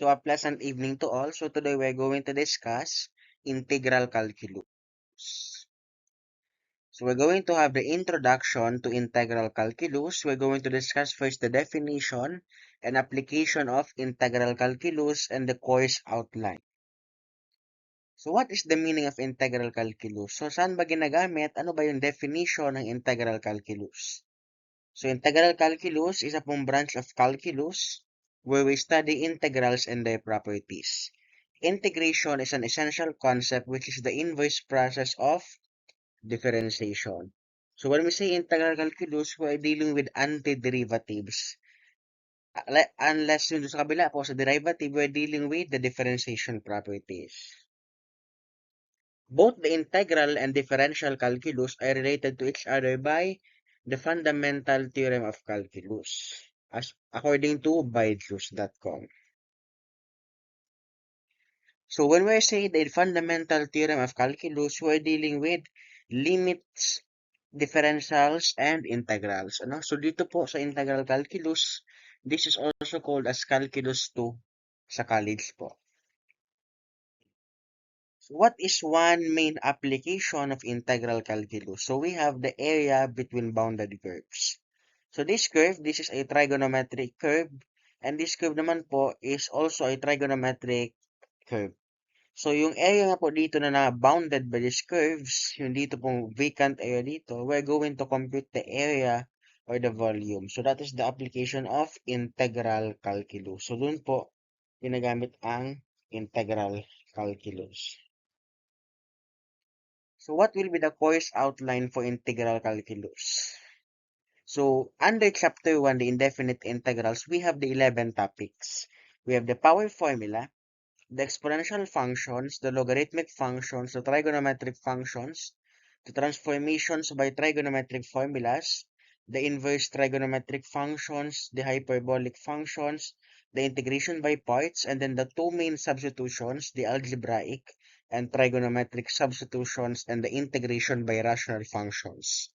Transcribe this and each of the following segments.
So a pleasant evening to all. So today we're going to discuss integral calculus. So we're going to have the introduction to integral calculus. We're going to discuss first the definition and application of integral calculus and the course outline. So what is the meaning of integral calculus? So saan ba ginagamit? Ano ba yung definition ng integral calculus? So integral calculus is a branch of calculus where we study integrals and their properties. Integration is an essential concept which is the inverse process of differentiation. So when we say integral calculus, we are dealing with antiderivatives. Unless yung sa kabila po sa derivative, we are dealing with the differentiation properties. Both the integral and differential calculus are related to each other by the fundamental theorem of calculus, as according to Byju's.com. So when we say the fundamental theorem of calculus, we're dealing with limits, differentials, and integrals. Ano? So dito po sa integral calculus, this is also called as calculus 2 sa college po. So what is one main application of integral calculus? So we have the area between bounded curves. So this curve, this is a trigonometric curve, and this curve naman po is also a trigonometric curve. So yung area nga po dito na bounded by these curves, yung dito pong vacant area dito, we're going to compute the area or the volume. So that is the application of integral calculus. So dun po ginagamit ang integral calculus. So what will be the course outline for integral calculus? So under chapter 1, the indefinite integrals, we have the 11 topics. We have the power formula, the exponential functions, the logarithmic functions, the trigonometric functions, the transformations by trigonometric formulas, the inverse trigonometric functions, the hyperbolic functions, the integration by parts, and then the two main substitutions, the algebraic and trigonometric substitutions, and the integration by rational functions.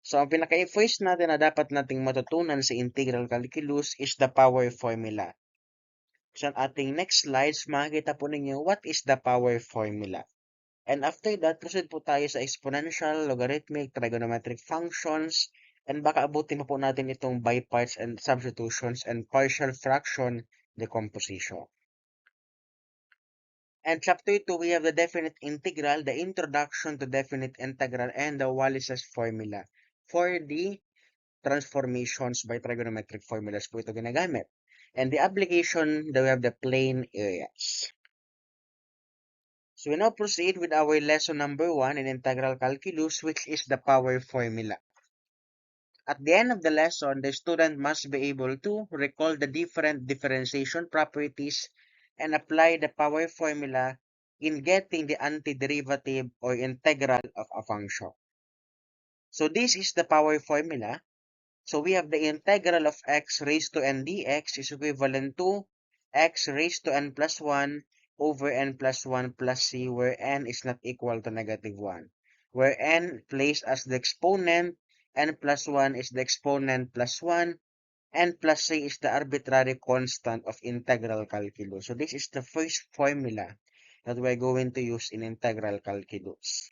So, ang pinaka-first natin na dapat nating matutunan sa integral calculus is the power formula. So, ang ating next slides, makikita po ninyo what is the power formula. And after that, proceed po tayo sa exponential, logarithmic, trigonometric functions, and baka abutin pa po natin itong by parts and substitutions and partial fraction decomposition. And chapter 2, we have the definite integral, the introduction to definite integral, and the Wallis's formula. For the transformations by trigonometric formulas po ito ginagamit. And the application, we have the plane areas. So we now proceed with our lesson number 1 in integral calculus, which is the power formula. At the end of the lesson, the student must be able to recall the different differentiation properties and apply the power formula in getting the antiderivative or integral of a function. So this is the power formula. So we have the integral of x raised to n dx is equivalent to x raised to n plus 1 over n plus 1 plus c, where n is not equal to -1. Where n placed as the exponent, n plus 1 is the exponent plus 1, n plus c is the arbitrary constant of integral calculus. So this is the first formula that we're going to use in integral calculus.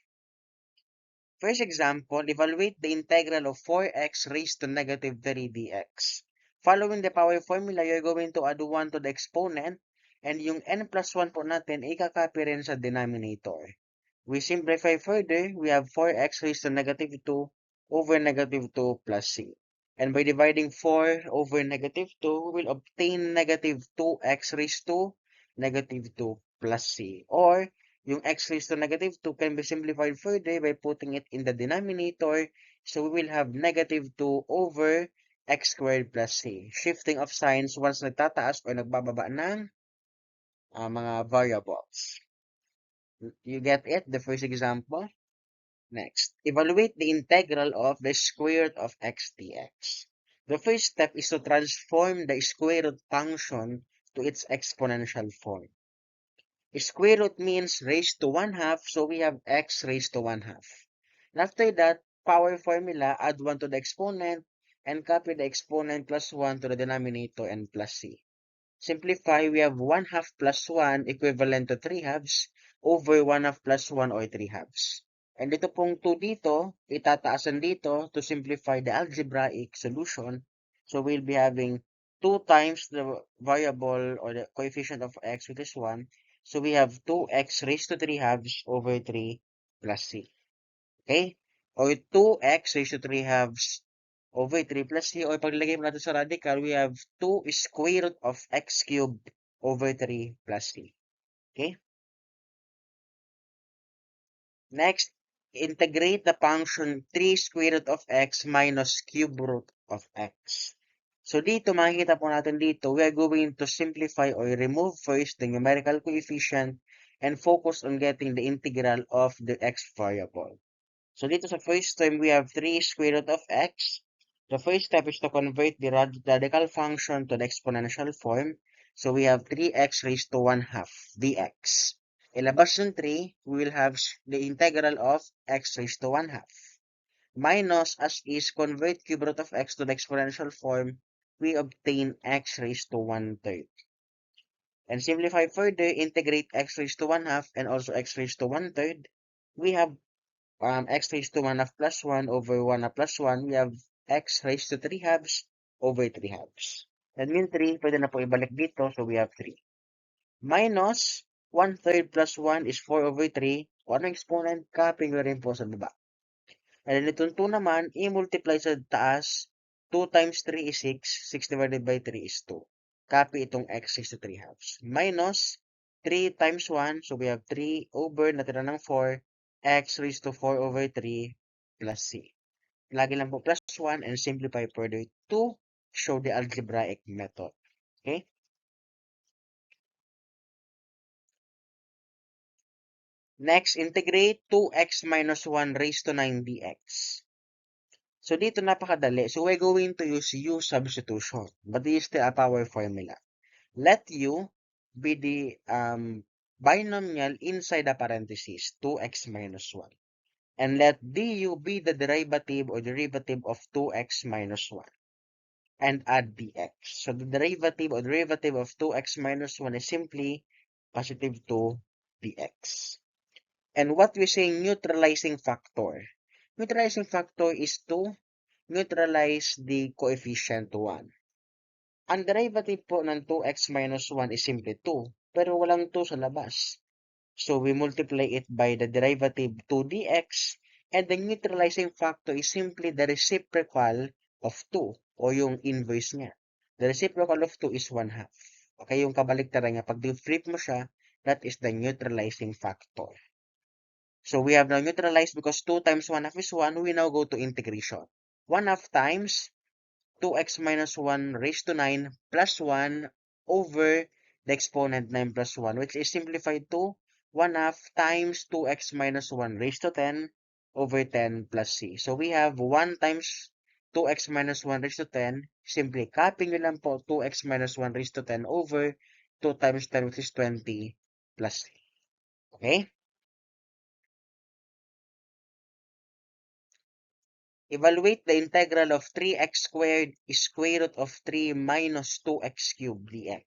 First example, evaluate the integral of 4x raised to -3 dx. Following the power formula, you're going to add 1 to the exponent, and yung n plus 1 po natin, ikakopy rin sa denominator. We simplify further, we have 4x raised to -2 over -2 plus c. And by dividing 4 over -2, we will obtain -2x raised to -2 plus c. Or yung x raised to -2 can be simplified further by putting it in the denominator. So we will have -2 over x squared plus c. Shifting of signs once nagtataas o nagbababa ng mga variables. You get it? The first example? Next, evaluate the integral of the square root of x dx. The first step is to transform the square root function to its exponential form. Square root means raised to 1/2, so we have x raised to 1/2. And after that, power formula, add 1 to the exponent, and copy the exponent plus 1 to the denominator and plus c. Simplify, we have 1 half plus 1 equivalent to 3 halves over 1 half plus 1 or 3 halves. And ito pong 2 dito, itataasan dito to simplify the algebraic solution. So we'll be having 2 times the variable or the coefficient of x, which is 1. So we have 2x raised to 3 halves over 3 plus c. Okay? Or 2x raised to 3 halves over 3 plus c. Or paglagay mo natin sa radical, we have 2 square root of x cubed over 3 plus c. Okay? Next, integrate the function 3 square root of x minus cube root of x. So dito, makikita po natin dito, we are going to simplify or remove first the numerical coefficient and focus on getting the integral of the x variable. So dito sa first term, we have 3 square root of x. The first step is to convert the radical function to the exponential form. So we have 3x raised to 1 half dx. Ilabas yung 3, we will have the integral of x raised to 1 half. Minus, as is, convert cube root of x to the exponential form, we obtain x raised to 1/3. And simplify further, integrate x raised to 1 half and also x raised to 1/3. We have x raised to 1 half plus 1 over 1 half plus 1, we have x raised to 3 halves over 3 halves. And yung 3, pwede na po ibalik dito, so we have 3. Minus 1/3 plus 1 is 4 over 3. Kung anong exponent, copy nyo rin po sa baba. And then itong 2 naman, i-multiply sa taas, 2 times 3 is 6, 6 divided by 3 is 2. Copy itong x raised to 3 halves. Minus 3 times 1, so we have 3 over, natira ng 4, x raised to 4 over 3 plus c. Lagi lang po plus 1 and simplify further to show the algebraic method. Okay? Next, integrate 2x minus 1 raised to 9 dx. So dito napakadali. So we're going to use u substitution, but this is the power formula. Let u be the binomial inside the parentheses, 2x minus 1. And let du be the derivative or derivative of 2x minus 1. And add dx. So the derivative or derivative of 2x minus 1 is simply positive 2 dx. And what we say neutralizing factor. Neutralizing factor is to neutralize the coefficient 1. Ang derivative po ng 2x minus 1 is simply 2, pero walang 2 sa labas. So we multiply it by the derivative 2 dx, and the neutralizing factor is simply the reciprocal of 2, o yung inverse niya. The reciprocal of 2 is 1 half. Okay, yung kabaliktaran niya, pag flip mo siya, that is the neutralizing factor. So we have now neutralized because 2 times 1 half is 1. We now go to integration. 1 half times 2x minus 1 raised to 9 plus 1 over the exponent 9 plus 1, which is simplified to 1 half times 2x minus 1 raised to 10 over 10 plus c. So we have 1 times 2x minus 1 raised to 10. Simply copy nyo lang po 2x minus 1 raised to 10 over 2 times 10, which is 20 plus c. Okay? Evaluate the integral of 3x squared square root of 3 minus 2x cubed dx.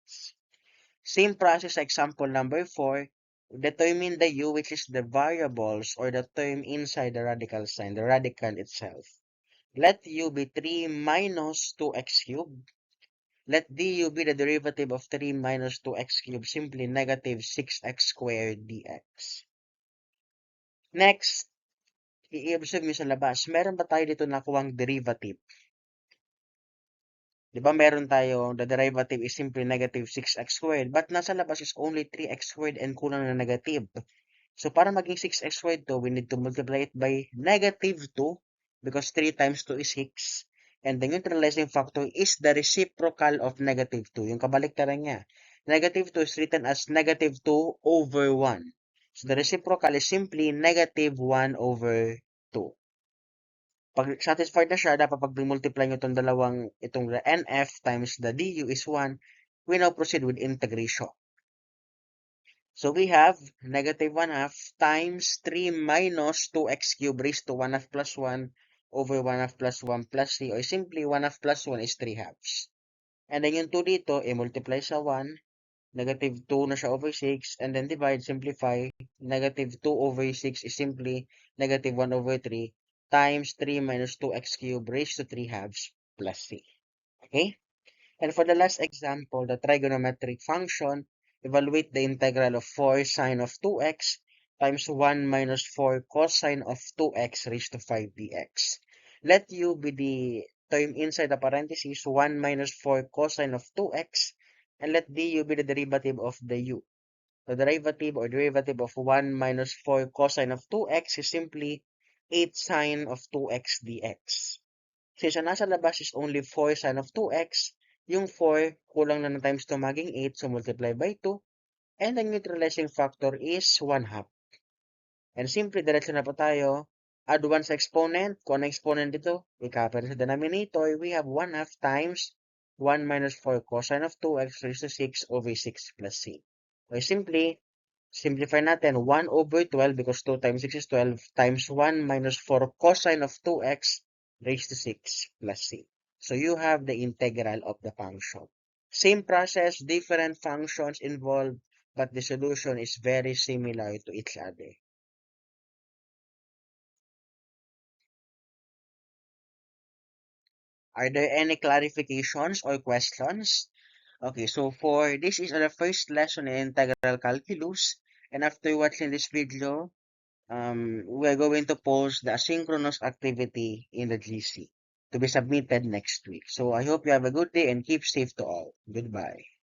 Same process, example number 4. Determine the u, which is the variables or the term inside the radical sign, the radical itself. Let u be 3 minus 2x cubed. Let du be the derivative of 3 minus 2x cubed, simply negative 6x squared dx. Next, i-observe nyo sa labas, meron ba tayo dito nakuwang derivative? Di ba meron tayo, the derivative is simply negative 6x squared, but nasa labas is only 3x squared and kulang na negative. So para maging 6x squared to, we need to multiply it by negative 2 because 3 times 2 is 6. And the neutralizing factor is the reciprocal of negative 2. Yung kabaliktaran niya. Negative 2 is written as negative 2 over 1. So the reciprocal is simply negative 1 over 2. Pag satisfied na siya, dapat pag multiply nyo itong nf times the du is 1, we now proceed with integration. So we have negative 1 half times 3 minus 2x cubed raised to 1 half plus 1 over 1 half plus 1 plus 3, or simply 1 half plus 1 is 3 halves. And then yung 2 dito, i-multiply sa 1, negative 2 na siya over 6, and then divide, simplify, negative 2 over 6 is simply negative 1 over 3 times 3 minus 2x cubed raised to 3 halves plus c. Okay? And for the last example, the trigonometric function, evaluate the integral of 4 sine of 2x times 1 minus 4 cosine of 2x raised to 5 dx. Let u be the term inside the parentheses 1 minus 4 cosine of 2x, and let du be the derivative of the u. The derivative of 1 minus 4 cosine of 2x is simply 8 sine of 2x dx. Since ang nasa labas is only 4 sine of 2x, yung 4, kulang na ng times 2 maging 8, so multiply by 2. And the neutralizing factor is 1 half. And simply, diretso na po tayo. Add 1 sa exponent. Kung ano exponent dito, i-copy sa denominator. We have 1 half times 1 minus 4 cosine of 2x raised to 6 over 6 plus c. Okay, simply, simplify natin 1 over 12 because 2 times 6 is 12 times 1 minus 4 cosine of 2x raised to 6 plus c. So you have the integral of the function. Same process, different functions involved, but the solution is very similar to each other. Are there any clarifications or questions? Okay, so for this is the first lesson in integral calculus, and after watching this video, we're going to post the asynchronous activity in the GC to be submitted next week. So I hope you have a good day and keep safe to all. Goodbye.